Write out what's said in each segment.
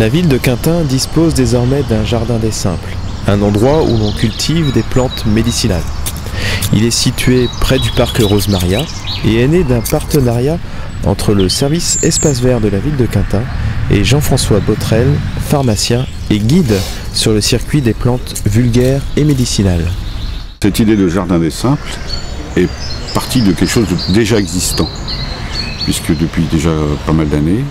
La ville de Quintin dispose désormais d'un jardin des simples, un endroit où l'on cultive des plantes médicinales. Il est situé près du parc Rosemaria et est né d'un partenariat entre le service Espace Vert de la ville de Quintin et Jean-François Botrel, pharmacien et guide sur le circuit des plantes vulgaires et médicinales. Cette idée de jardin des simples est partie de quelque chose de déjà existant, puisque depuis déjà pas mal d'années,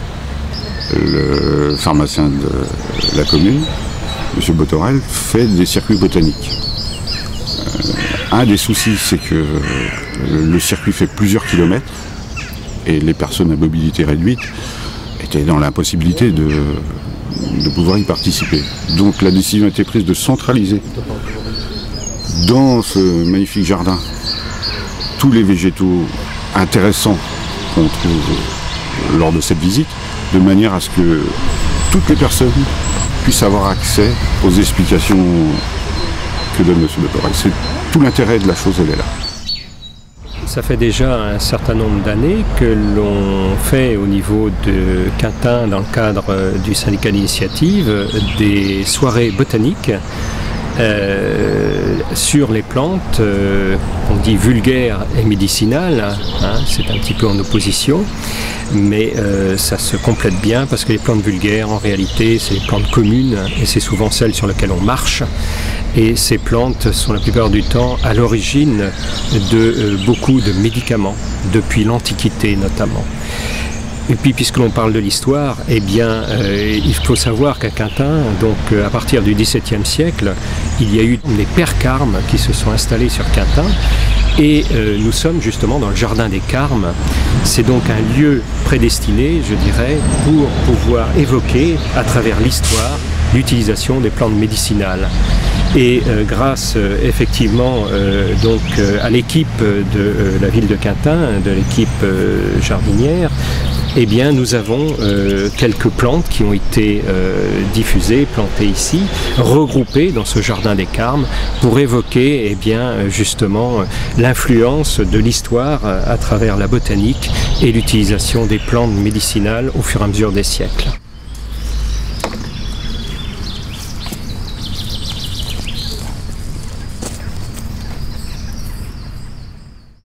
le pharmacien de la commune, M. Botrel, fait des circuits botaniques. Un des soucis, c'est que le circuit fait plusieurs kilomètres et les personnes à mobilité réduite étaient dans l'impossibilité de pouvoir y participer. Donc la décision a été prise de centraliser dans ce magnifique jardin tous les végétaux intéressants qu'on trouve lors de cette visite, de manière à ce que toutes les personnes puissent avoir accès aux explications que donne M. Botrel. C'est tout l'intérêt de la chose, elle est là. Ça fait déjà un certain nombre d'années que l'on fait au niveau de Quintin, dans le cadre du syndicat d'initiative, des soirées botaniques sur les plantes, on dit vulgaires et médicinales, hein, c'est un petit peu en opposition, mais ça se complète bien parce que les plantes vulgaires, en réalité, c'est les plantes communes et c'est souvent celles sur lesquelles on marche. Et ces plantes sont la plupart du temps à l'origine de beaucoup de médicaments, depuis l'Antiquité notamment. Et puis, puisque l'on parle de l'histoire, eh bien, il faut savoir qu'à Quintin, donc à partir du XVIIe siècle, il y a eu des pères carmes qui se sont installés sur Quintin. Et nous sommes justement dans le jardin des carmes. C'est donc un lieu prédestiné, je dirais, pour pouvoir évoquer à travers l'histoire l'utilisation des plantes médicinales. Et grâce effectivement donc à l'équipe de la ville de Quintin, de l'équipe jardinière, eh bien, nous avons quelques plantes qui ont été diffusées, plantées ici, regroupées dans ce jardin des carmes pour évoquer eh bien, justement l'influence de l'histoire à travers la botanique et l'utilisation des plantes médicinales au fur et à mesure des siècles.